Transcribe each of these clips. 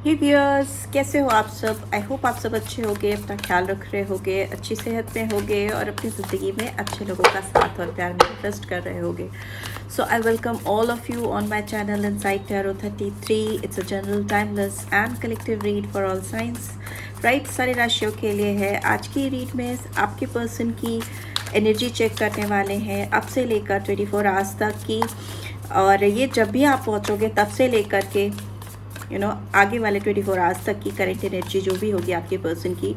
हे viewers, कैसे हो आप सब। आई होप आप सब अच्छे होगे, अपना ख्याल रख रहे होगे, अच्छी सेहत में होगे और अपनी ज़िंदगी में अच्छे लोगों का साथ और प्यार मैनिफेस्ट कर रहे होगे। So I welcome all of you on my channel inside tarot 33। It's a general timeless and collective read for all signs. Right, सारी राशियों के लिए है। आज की रीड में आपके पर्सन की एनर्जी चेक करने वाले हैं, अब से लेकर 24 आवर्स तक की। और ये जब भी आप पहुँचोगे तब से लेकर के आगे वाले 24 आवर्स तक की करेंट एनर्जी जो भी होगी आपके पर्सन की,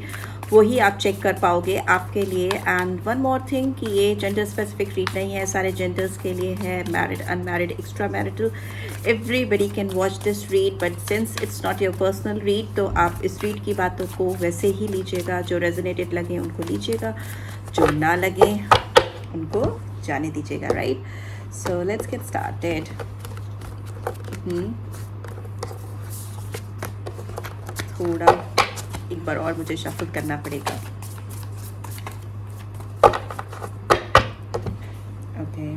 वही आप चेक कर पाओगे आपके लिए। एंड वन मोर थिंग कि ये जेंडर स्पेसिफिक रीड नहीं है, सारे जेंडर्स के लिए है, married, unmarried, extra marital, everybody can watch this read. But since it's not your personal read, तो आप इस रीड की बातों को वैसे ही लीजिएगा। जो रेजोनेटेड लगे उनको लीजिएगा, जो ना लगे उनको जाने दीजिएगा। Right, so let's get started. थोड़ा एक बार और मुझे शफल करना पड़ेगा। ओके,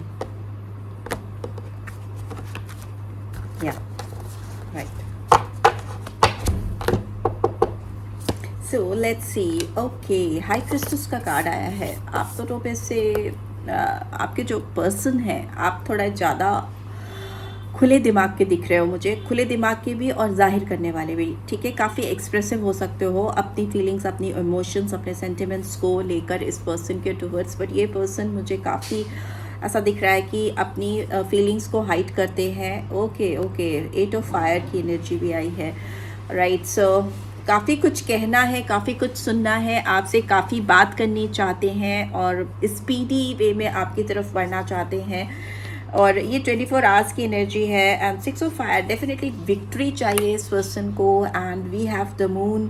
या right, so let's see. Okay, high priestess का कार्ड आया है। आप दोनों में से आपके जो पर्सन है, आप थोड़ा ज़्यादा खुले दिमाग के दिख रहे हो मुझे, खुले दिमाग के भी और जाहिर करने वाले भी। ठीक है, काफ़ी एक्सप्रेसिव हो सकते हो अपनी फीलिंग्स, अपनी इमोशंस, अपने सेंटिमेंट्स को लेकर इस पर्सन के टूवर्ड्स। बट ये पर्सन मुझे काफ़ी ऐसा दिख रहा है कि अपनी फीलिंग्स को हाइड करते हैं। ओके ओके, 8 ऑफ फायर की एनर्जी भी आई है। राइट, सो काफ़ी कुछ कहना है, काफ़ी कुछ सुनना है, आपसे काफ़ी बात करनी चाहते हैं और स्पीडी वे में आपकी तरफ बढ़ना चाहते हैं। और ये 24 आवर्स की एनर्जी है। And 6 of fire, definitely victory चाहिए इस पर्सन को। And we have the moon,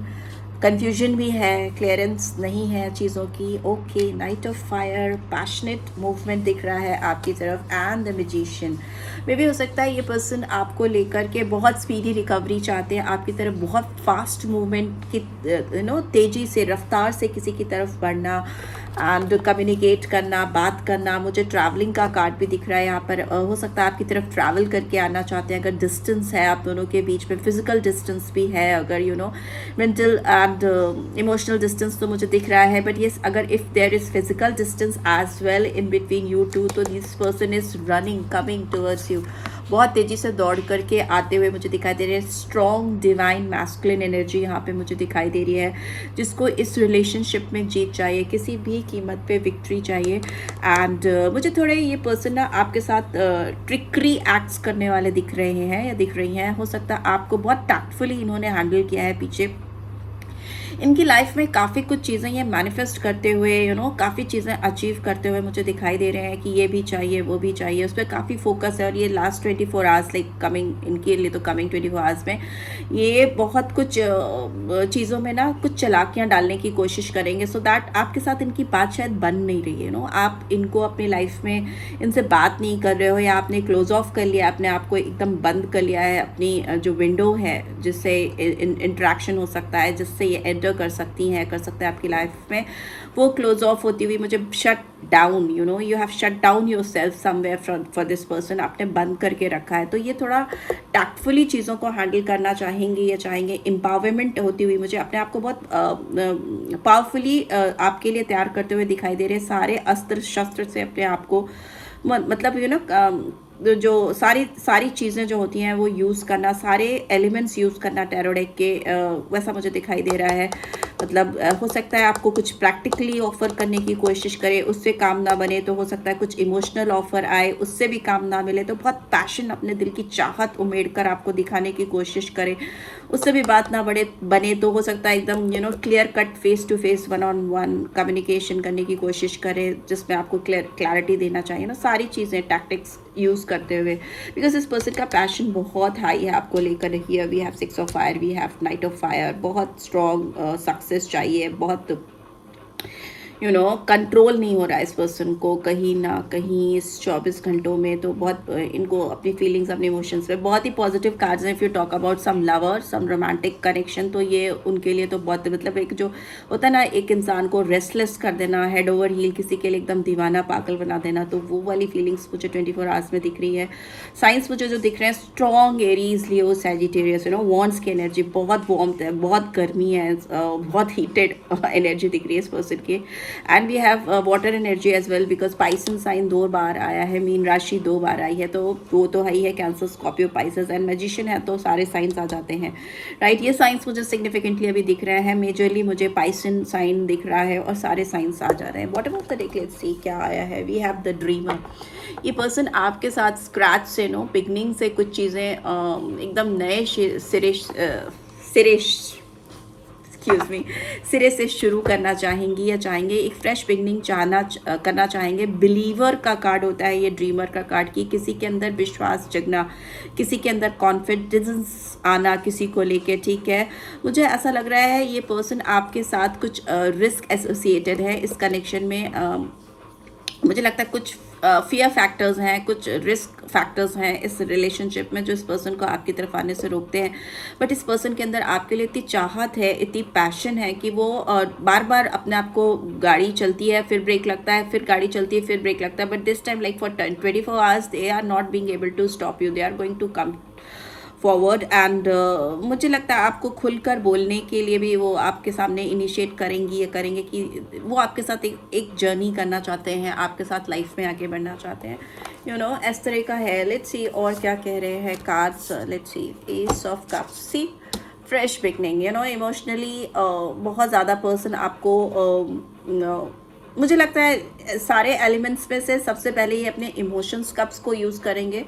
confusion भी है, क्लियरेंस नहीं है चीज़ों की। Okay, knight of fire, passionate movement दिख रहा है आपकी तरफ। एंड द मैजिशियन, मे भी हो सकता है ये पर्सन आपको लेकर के बहुत स्पीडी रिकवरी चाहते हैं, आपकी तरफ बहुत फास्ट मूवमेंट की तेज़ी से, रफ्तार से किसी की तरफ बढ़ना एंड कम्युनिकेट करना, बात करना। मुझे ट्रैवलिंग का कार्ड भी दिख रहा है यहाँ पर। हो सकता है आपकी तरफ ट्रैवल करके आना चाहते हैं। अगर डिस्टेंस है आप दोनों के बीच में, फिजिकल डिस्टेंस भी है, अगर मेंटल एंड इमोशनल डिस्टेंस तो मुझे दिख रहा है। बट ये अगर if there is physical distance as well in between you two, तो this person is running, coming towards you, बहुत तेज़ी से दौड़ करके आते हुए मुझे दिखाई दे रही है। स्ट्रॉन्ग डिवाइन मैस्कुलिन एनर्जी यहाँ पे मुझे दिखाई दे रही है, जिसको इस रिलेशनशिप में जीत चाहिए, किसी भी कीमत पे विक्ट्री चाहिए। एंड मुझे थोड़े ये पर्सन ना आपके साथ ट्रिकरी एक्ट्स करने वाले दिख रहे हैं या दिख रही हैं। हो सकता है आपको बहुत टैक्टफुली इन्होंने हैंडल किया है पीछे। इनकी लाइफ में काफ़ी कुछ चीज़ें ये मैनिफेस्ट करते हुए काफ़ी चीज़ें अचीव करते हुए मुझे दिखाई दे रहे हैं कि ये भी चाहिए, वो भी चाहिए, उस पर काफ़ी फोकस है। और ये लास्ट 24 आवर्स, लाइक कमिंग, इनके लिए तो कमिंग 24 आवर्स में ये बहुत कुछ चीज़ों में ना कुछ चालाकियाँ डालने की कोशिश करेंगे, सो दैट आपके साथ इनकी बात शायद बन नहीं रही है। आप इनको अपनी लाइफ में इनसे बात नहीं कर रहे हो, या आपने क्लोज ऑफ कर लिया, अपने आप को एकदम बंद कर लिया है, अपनी जो विंडो है जिससे इंटरेक्शन हो सकता है, जिससे ये एंटर कर सकती हैं, कर सकते हैं आपकी लाइफ में, वो क्लोज ऑफ होती हुई मुझे shut down, you have shut down your self somewhere for this person, आपने बंद करके रखा है। तो ये थोड़ा टैक्टफुली चीज़ों को हैंडल करना चाहेंगे या चाहेंगे। एम्पावरमेंट होती हुई मुझे अपने आप को बहुत पावरफुली आपके लिए तैयार करते हुए दिखाई दे रहे हैं। सारे अस्त्र शस्त्र से अपने आप को, मतलब जो सारी चीज़ें जो होती हैं वो यूज़ करना, सारे एलिमेंट्स यूज़ करना टैरो डेक के, वैसा मुझे दिखाई दे रहा है। मतलब हो सकता है आपको कुछ प्रैक्टिकली ऑफर करने की कोशिश करे, उससे काम ना बने तो हो सकता है कुछ इमोशनल ऑफर आए, उससे भी काम ना मिले तो बहुत पैशन, अपने दिल की चाहत उमेड़ कर आपको दिखाने की कोशिश करे, उससे भी बात ना बने तो हो सकता है एकदम clear cut, face to face, 1-on-1 communication करने की कोशिश करे, जिसमें आपको क्लैरिटी देना चाहिए सारी चीज़ें टैक्टिक्स यूज़ करते हुए। बिकॉज इस पर्सन का पैशन बहुत हाई है आपको लेकर। Here we have 6 of fire, we have knight of fire, बहुत स्ट्रॉन्ग सक्सेस चाहिए, बहुत कंट्रोल नहीं हो रहा है इस पर्सन को कहीं ना कहीं इस 24 घंटों में। तो बहुत इनको अपनी फीलिंग्स अपने इमोशंस पे बहुत ही पॉजिटिव कार्ड्स हैं। If you talk about some lover some romantic connection, तो ये उनके लिए तो बहुत मतलब एक जो होता है ना, एक इंसान को रेस्टलेस कर देना, हेड ओवर हील किसी के लिए एकदम दीवाना पागल बना देना, तो वो वाली फीलिंग्स मुझे 24 आवर्स में दिख रही है। साइंस मुझे जो दिख रहे हैं, strong Aries Leo Sagittarius, wants की एनर्जी, बहुत वार्मथ है, बहुत गर्मी है, बहुत हीटेड एनर्जी दिख रही है इस पर्सन की। And we have water energy as well, because Pisces sign 2 बार आया है, मीन राशि 2 बार आई है, तो वो तो है ही है, cancer Scorpio Pisces and magician है, तो सारे साइंस आ जाते हैं, राइट। ये साइंस मुझे सिग्निफिकेंटली अभी दिख रहे हैं। मेजरली मुझे पाइसन साइन दिख रहा है और सारे साइंस आ जा रहे हैं। Bottom of the deck let's see क्या आया है। We have the dreamer. ये पर्सन आपके साथ स्क्रैच से बिगनिंग से कुछ चीज़ें एकदम नए सिरे से शुरू करना चाहेंगी या चाहेंगे, एक फ्रेश बिगनिंग करना चाहेंगे। बिलीवर का कार्ड होता है ये ड्रीमर का कार्ड, की किसी के अंदर विश्वास जगना, किसी के अंदर कॉन्फिडेंस आना किसी को लेके, ठीक है। मुझे ऐसा लग रहा है ये पर्सन आपके साथ कुछ रिस्क एसोसिएटेड है इस कनेक्शन में। मुझे लगता है कुछ फियर फैक्टर्स हैं, कुछ रिस्क फैक्टर्स हैं इस रिलेशनशिप में जो इस पर्सन को आपकी तरफ आने से रोकते हैं। बट इस पर्सन के अंदर आपके लिए इतनी चाहत है, इतनी पैशन है कि वो बार बार अपने आप को, गाड़ी चलती है फिर ब्रेक लगता है, फिर गाड़ी चलती है फिर ब्रेक लगता है, but this time like for 24 hours they are not being able to stop you, they are going to come forward. And मुझे लगता है आपको खुलकर बोलने के लिए भी वो आपके सामने इनिशिएट करेंगी या करेंगे, कि वो आपके साथ एक जर्नी करना चाहते हैं, आपके साथ लाइफ में आगे बढ़ना चाहते हैं, इस तरह का है। लेट्स सी और क्या कह रहे हैं cards. Let's see ace of cups, see fresh beginning, emotionally बहुत ज़्यादा पर्सन आपको मुझे लगता है सारे एलिमेंट्स में से सबसे पहले ये अपने इमोशंस कप्स को यूज़ करेंगे।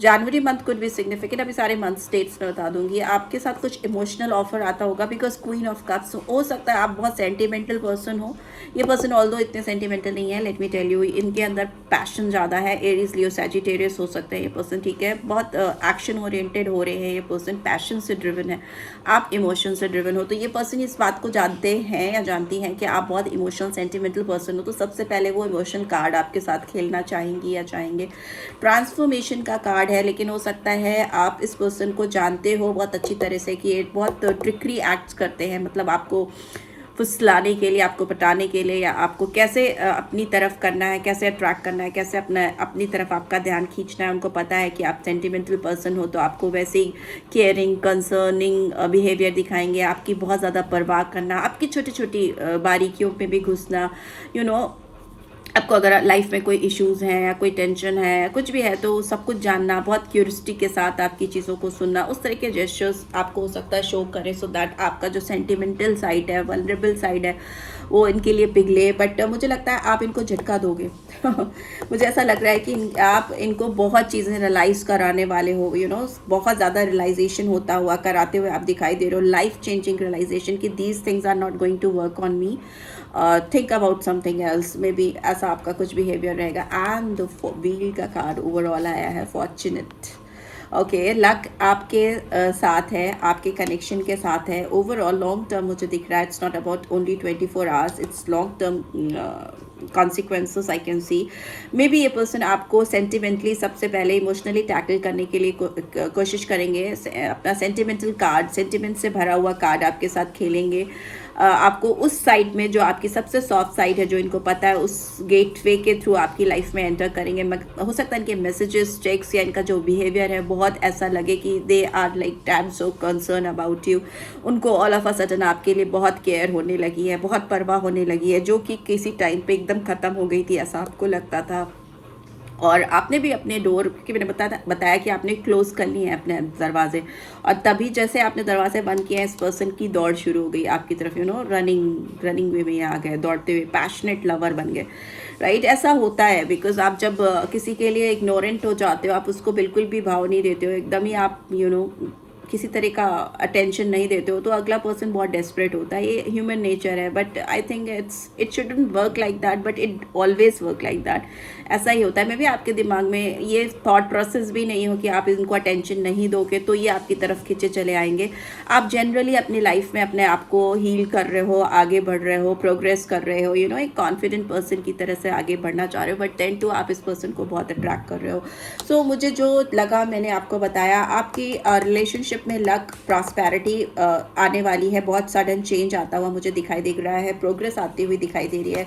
जनवरी मंथ कुड भी सिग्निफिकेंट, अभी सारे मंथ स्टेट्स में बता दूंगी। आपके साथ कुछ इमोशनल ऑफर आता होगा, बिकॉज क्वीन ऑफ कप्स हो सकता है आप बहुत सेंटिमेंटल पर्सन हो। ये पर्सन ऑल्दो इतने सेंटिमेंटल नहीं है, लेट मी टेल यू, इनके अंदर पैशन ज़्यादा है। एरीज लियो सैजिटेरियस हो सकता है ये पर्सन, ठीक है। बहुत एक्शन ओरिएंटेड हो रहे हैं ये पर्सन, पैशन से ड्रिवन है, आप इमोशन से ड्रिवन हो। तो ये पर्सन इस बात को जानते हैं या जानती हैं कि आप बहुत इमोशनल सेंटिमेंटल पर्सन हो, तो सबसे पहले वो इमोशन कार्ड आपके साथ खेलना चाहेंगी या चाहेंगे। ट्रांसफॉर्मेशन का कार्ड है, लेकिन हो सकता है आप इस पर्सन को जानते हो बहुत अच्छी तरह से कि ये बहुत ट्रिकरी एक्ट्स करते हैं, मतलब आपको फुसलाने के लिए, आपको पटाने के लिए, या आपको कैसे अपनी तरफ करना है, कैसे अट्रैक्ट करना है, कैसे अपनी तरफ आपका ध्यान खींचना है। उनको पता है कि आप सेंटिमेंटल पर्सन हो, तो आपको वैसे ही केयरिंग कंसर्निंग बिहेवियर दिखाएंगे, आपकी बहुत ज़्यादा परवाह करना, आपकी छोटी छोटी बारीकियों में भी घुसना, आपको अगर लाइफ में कोई इश्यूज़ हैं या कोई टेंशन है, कुछ भी है, तो सब कुछ जानना, बहुत क्यूरियोसिटी के साथ आपकी चीज़ों को सुनना, उस तरह के जेस्चर्स आपको हो सकता है शो करें, सो दैट आपका जो सेंटिमेंटल साइड है, वल्नरेबल साइड है, वो इनके लिए पिघले। बट मुझे लगता है आप इनको झटका दोगे मुझे ऐसा लग रहा है कि आप इनको बहुत चीज़ें रियलाइज़ कराने वाले हो, बहुत ज़्यादा रियलाइजेशन होता हुआ कराते हुए आप दिखाई दे रहे हो, लाइफ चेंजिंग रियलाइजेशन कि these things are not going to work on me, think about something else, maybe ऐसा आपका कुछ बिहेवियर रहेगा। एंड द व्हील का कार्ड ओवरऑल आया है, फॉर्चुनेट, ओके, लक आपके साथ है, आपके कनेक्शन के साथ है। ओवरऑल लॉन्ग टर्म मुझे दिख रहा है, it's not about only 24 hours, it's long term consequences I can see. May be ये पर्सन आपको सेंटिमेंटली सबसे पहले इमोशनली टैकल करने के लिए कोशिश करेंगे, अपना सेंटिमेंटल कार्ड, सेंटिमेंट से भरा हुआ कार्ड आपके साथ खेलेंगे। आपको उस साइड में जो आपकी सबसे सॉफ्ट साइड है, जो इनको पता है, उस गेटवे के थ्रू आपकी लाइफ में एंटर करेंगे। हो सकता है इनके मैसेजेस, टेक्स्ट या इनका जो बिहेवियर है बहुत ऐसा लगे कि they are like damn so concern about you, उनको ऑल ऑफ अ सडन आपके लिए बहुत केयर होने लगी है, बहुत परवाह होने लगी है, जो कि किसी टाइम पे एकदम ख़त्म हो गई थी, ऐसा आपको लगता था। और आपने भी अपने डोर की, मैंने बताया कि आपने क्लोज़ कर लिए हैं अपने दरवाजे, और तभी जैसे आपने दरवाजे बंद किए हैं, इस पर्सन की दौड़ शुरू हो गई आपकी तरफ, रनिंग वे में आ गए, दौड़ते हुए पैशनेट लवर बन गए, राइट। ऐसा होता है बिकॉज आप जब किसी के लिए इग्नोरेंट हो जाते हो, आप उसको बिल्कुल भी भाव नहीं देते हो, एकदम ही आप किसी तरह का अटेंशन नहीं देते हो तो अगला पर्सन बहुत डेस्परेट होता है, ये ह्यूमन नेचर है। But I think it shouldn't work like that, but it always work like that. ऐसा ही होता है। मे भी आपके दिमाग में ये थॉट प्रोसेस भी नहीं हो कि आप इनको अटेंशन नहीं दोगे तो ये आपकी तरफ खींचे चले आएंगे। आप जनरली अपनी लाइफ में अपने आप को हील कर रहे हो, आगे बढ़ रहे हो, प्रोग्रेस कर रहे हो, यू नो, एक कॉन्फिडेंट पर्सन की तरह से आगे बढ़ना चाह रहे हो, बट देन टू आप इस पर्सन को बहुत अट्रैक्ट कर रहे हो। सो मुझे जो लगा मैंने आपको बताया। आपकी रिलेशनशिप में लक, प्रॉस्पेरिटी आने वाली है, बहुत सडन चेंज आता हुआ मुझे दिखाई दे रहा है, प्रोग्रेस आती हुई दिखाई दे रही है।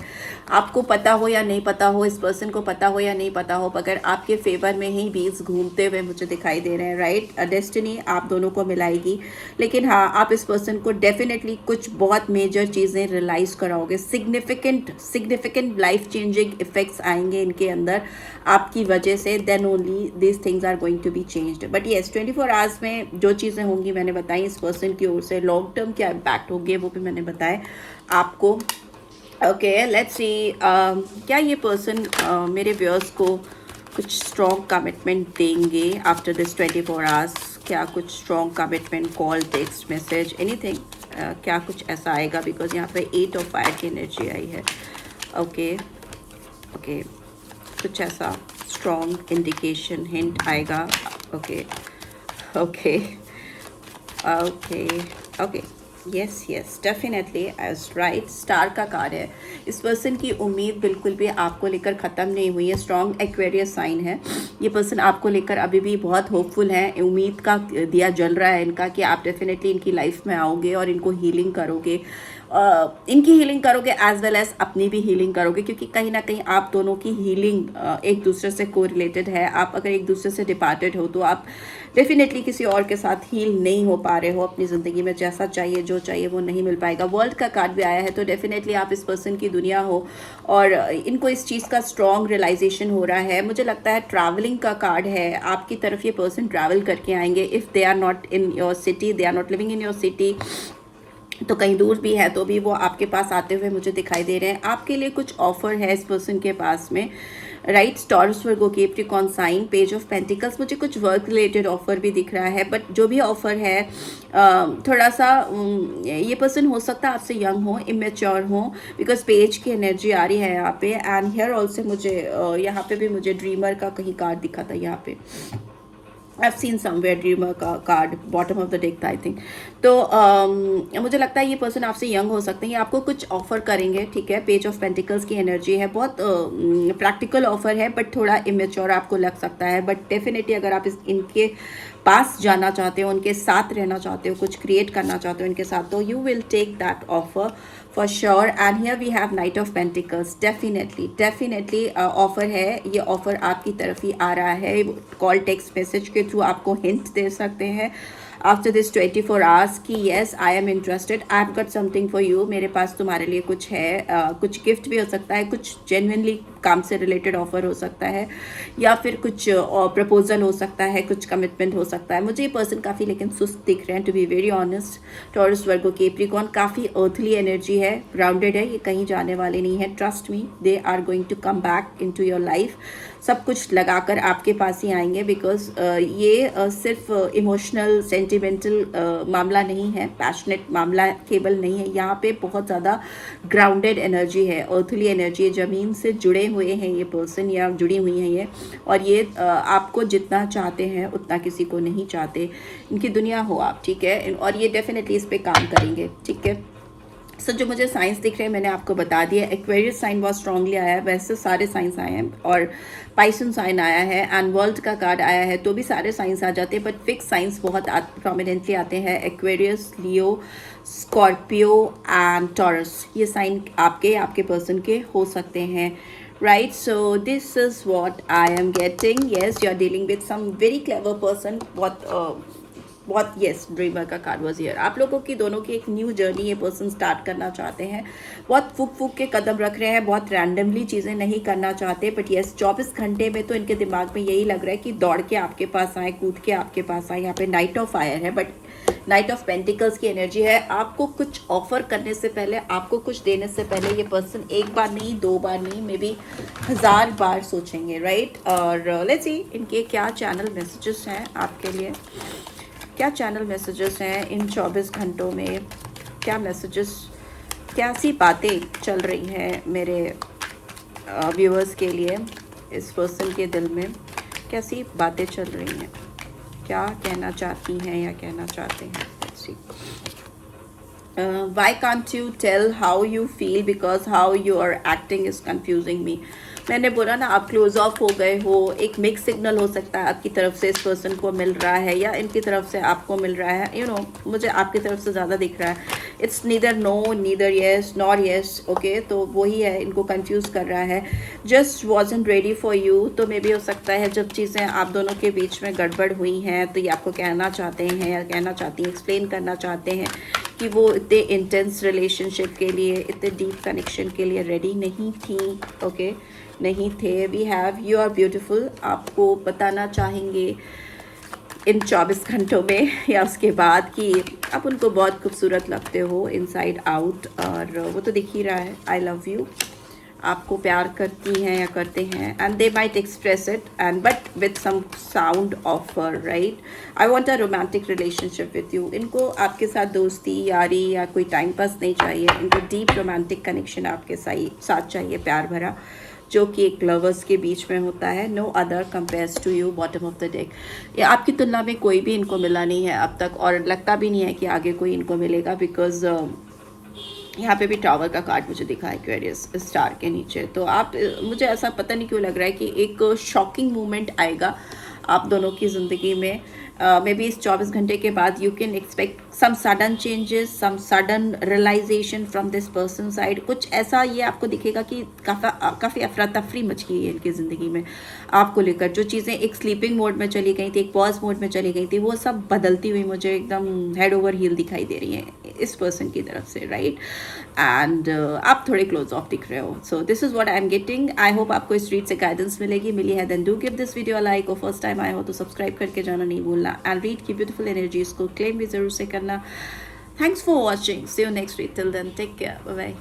आपको पता हो या नहीं पता हो, इस पर्सन को पता हो या नहीं पता हो, मगर आपके फेवर में ही व्हील्स घूमते हुए मुझे दिखाई दे रहे हैं, राइट। डेस्टिनी आप दोनों को मिलाएगी, लेकिन हाँ, आप इस पर्सन को डेफिनेटली कुछ बहुत मेजर चीज़ें रियलाइज कराओगे। सिग्निफिकेंट लाइफ चेंजिंग इफेक्ट्स आएंगे इनके अंदर आपकी वजह से, then only this things are going to be changed. But yes, 24 hours में जो चीज़ें होंगी मैंने बताई इस पर्सन की ओर से। लॉन्ग टर्म क्या इम्पैक्ट होंगे वो भी मैंने बताए आपको। ओके, लेट्स सी क्या ये पर्सन मेरे व्यूअर्स को कुछ स्ट्रॉन्ग कमिटमेंट देंगे आफ्टर दिस 24 आवर्स। क्या कुछ strong commitment, call, text message, anything, क्या कुछ ऐसा आएगा? बिकॉज यहाँ पे 8 ऑफ फायर की एनर्जी आई है। ओके, कुछ ऐसा स्ट्रॉन्ग इंडिकेशन, हिंट आएगा। Okay, yes, definitely as right. Star का कार्ड है। इस पर्सन की उम्मीद बिल्कुल भी आपको लेकर ख़त्म नहीं हुई है। स्ट्रॉन्ग एक्वेरियस साइन है। ये पर्सन आपको लेकर अभी भी बहुत होपफुल है। उम्मीद का दिया जल रहा है इनका कि आप डेफिनेटली इनकी लाइफ में आओगे और इनको हीलिंग करोगे। इनकी हीलिंग करोगे एज वेल एज अपनी भी हीलिंग करोगे, क्योंकि कहीं ना कहीं आप दोनों की हीलिंग एक दूसरे से कोरिलेटेड है। आप अगर एक दूसरे से डिपार्टेड हो तो आप डेफिनेटली किसी और के साथ हील नहीं हो पा रहे हो अपनी ज़िंदगी में। जैसा चाहिए, जो चाहिए वो नहीं मिल पाएगा। वर्ल्ड का कार्ड भी आया है, तो डेफिनेटली आप इस पर्सन की दुनिया हो और इनको इस चीज़ का स्ट्रॉन्ग रियलाइजेशन हो रहा है। मुझे लगता है ट्रैवलिंग का कार्ड है। आपकी तरफ ये पर्सन ट्रैवल करके आएंगे। If they are not in your city, they are not living in your city, तो कहीं दूर भी है तो भी वो आपके पास आते हुए मुझे दिखाई दे रहे हैं। आपके लिए कुछ ऑफर है इस पर्सन के पास में, right. Taurus, Virgo, Capricorn sign, page of pentacles, मुझे कुछ वर्क रिलेटेड ऑफर भी दिख रहा है। बट जो भी ऑफर है थोड़ा सा ये पर्सन हो सकता है आपसे यंग हो, इमेच्योर हो, बिकॉज पेज की एनर्जी आ रही है यहाँ पे। एंड हियर ऑल्सो मुझे यहाँ पे भी मुझे ड्रीमर का कहीं कार्ड दिखा था यहाँ पे। I've seen somewhere ड्रीमर का card bottom of the deck था आई थिंक। तो मुझे लगता है ये पर्सन आपसे यंग हो सकते हैं, आपको कुछ ऑफर करेंगे, ठीक है। पेज ऑफ पेंटिकल्स की एनर्जी है, बहुत प्रैक्टिकल ऑफर है, बट थोड़ा इमेच्योर आपको लग सकता है। बट डेफिनेटली अगर आप इनके पास जाना चाहते हो, उनके साथ रहना चाहते हो, कुछ क्रिएट करना चाहते हो इनके साथ, तो you will take that offer for sure. And here we have knight of pentacles. Definitely offer है। ये ऑफर आपकी तरफ ही आ रहा है। कॉल, टेक्स्ट मैसेज के थ्रू आपको हिंट दे सकते हैं आफ्टर दिस 24 आवर्स कि yes I am interested, I have got something for you. मेरे पास तुम्हारे लिए कुछ है। कुछ गिफ्ट भी हो सकता है, कुछ जेन्युइनली काम से रिलेटेड ऑफर हो सकता है, या फिर कुछ प्रपोजल हो सकता है, कुछ कमिटमेंट हो सकता है। मुझे ये पर्सन काफ़ी लेकिन सुस्त दिख रहे हैं, to be very honest. Taurus, Virgo, Capricorn, काफ़ी अर्थली एनर्जी है, ग्राउंडेड है, ये कहीं जाने वाले नहीं है। Trust me, they are going to come back into your life. सब कुछ लगाकर आपके पास ही आएंगे, बिकॉज ये सिर्फ इमोशनल सेंटिमेंटल मामला नहीं है, पैशनेट मामला केवल नहीं है। यहाँ पे बहुत ज़्यादा ग्राउंडेड एनर्जी है, अर्थली एनर्जी है, ज़मीन से जुड़े हुए हैं ये पर्सन या जुड़ी हुई हैं ये। और ये आपको जितना चाहते हैं उतना किसी को नहीं चाहते, इनकी दुनिया हो आप, ठीक है। और ये डेफिनेटली इस पर काम करेंगे, ठीक है। सो जो मुझे साइंस दिख रहे हैं मैंने आपको बता दिया। एक्वेरियस साइन बहुत स्ट्रांगली आया है, वैसे सारे साइंस आए हैं, और पाइसन साइन आया है, एंड वर्ल्ड का कार्ड आया है, तो भी सारे साइंस आ जाते हैं। बट फिक्स साइंस बहुत प्रोमिनेंटली आते हैं। Aquarius, Leo, Scorpio and taurus, ये साइन आपके पर्सन के हो सकते हैं, right? So this is what I am getting. Yes, you are dealing with some very clever person. बहुत यस, ड्रीमर का कार्ड वाज हियर। आप लोगों की दोनों की एक न्यू जर्नी ये पर्सन स्टार्ट करना चाहते हैं। बहुत फूक के कदम रख रहे हैं, बहुत रैंडमली चीज़ें नहीं करना चाहते। बट यस, 24 घंटे में तो इनके दिमाग में यही लग रहा है कि दौड़ के आपके पास आए, कूद के आपके पास आए। यहाँ पे नाइट ऑफ फायर है, बट नाइट ऑफ पेंटिकल्स की एनर्जी है। आपको कुछ ऑफर करने से पहले, आपको कुछ देने से पहले ये पर्सन एक बार नहीं, 2 बार नहीं, मे बी 1000 बार सोचेंगे, राइट। और लेट्स सी इनके क्या चैनल मैसेजेस हैं आपके लिए। क्या चैनल मैसेजेस हैं इन 24 घंटों में, क्या मैसेजेस, कैसी बातें चल रही हैं मेरे व्यूअर्स के लिए, इस पर्सन के दिल में कैसी बातें चल रही हैं, क्या कहना चाहती हैं या कहना चाहते हैं। Let's see. Why can't you tell how you feel, because how you are acting is confusing me. मैंने बोला ना, आप क्लोज ऑफ हो गए हो, एक मिक्स सिग्नल हो सकता है आपकी तरफ से इस पर्सन को मिल रहा है या इनकी तरफ से आपको मिल रहा है, यू नो मुझे आपकी तरफ से ज़्यादा दिख रहा है। It's neither no neither yes nor yes, okay, तो वही है, इनको कंफ्यूज कर रहा है। Just wasn't ready for you, तो मे बी हो सकता है जब चीज़ें आप दोनों के बीच में गड़बड़ हुई हैं तो ये आपको कहना चाहते हैं या कहना चाहती हैं, एक्सप्लेन करना चाहते हैं कि वो इतने इंटेंस रिलेशनशिप के लिए, इतने डीप कनेक्शन के लिए रेडी नहीं थी, ओके, नहीं थे। We have you are beautiful, आपको बताना चाहेंगे इन 24 घंटों में या उसके बाद कि आप उनको बहुत खूबसूरत लगते हो इनसाइड आउट, और वो तो दिख ही रहा है। आई लव यू, आपको प्यार करती हैं या करते हैं, and they might express it and but with some sound offer, right. I want a romantic relationship with you. इनको आपके साथ दोस्ती यारी या कोई टाइम पास नहीं चाहिए, इनको डीप रोमांटिक कनेक्शन आपके साथ चाहिए, प्यार भरा, जो कि एक लवर्स के बीच में होता है। No other compares to you, bottom of the deck. या आपकी तुलना में कोई भी इनको मिला नहीं है अब तक, और लगता भी नहीं है कि आगे कोई इनको मिलेगा, बिकॉज यहाँ पे भी टावर का कार्ड मुझे दिखा है एक्वेरियस स्टार के नीचे। तो आप, मुझे ऐसा पता नहीं क्यों लग रहा है कि एक शॉकिंग मोमेंट आएगा आप दोनों की ज़िंदगी में। मे बी इस 24 घंटे के बाद you can expect some sudden changes, some sudden realization from this person side. कुछ ऐसा ये आपको दिखेगा कि काफ़ी अफरा तफरी मच गई है इनकी ज़िंदगी में आपको लेकर। जो चीज़ें एक स्लीपिंग मोड में चली गई थी, एक पॉज मोड में चली गई थी, वो सब बदलती हुई मुझे एकदम हेड ओवर हील दिखाई दे रही हैं इस पर्सन की तरफ से, राइट। एंड आप थोड़े क्लोज ऑफ दिख रहे हो। So this is what I am getting. I hope आपको इस रीड से गाइडेंस मिलेगी। मिली है then do give this video like, और फर्स्ट टाइम आए हो तो सब्सक्राइब करके जाना नहीं भूलना, एंड रीड की ब्यूटीफुल एनर्जीज को क्लेम भी ज़रूर से करना। Thanks for watching, see you next read, till then take care, bye bye.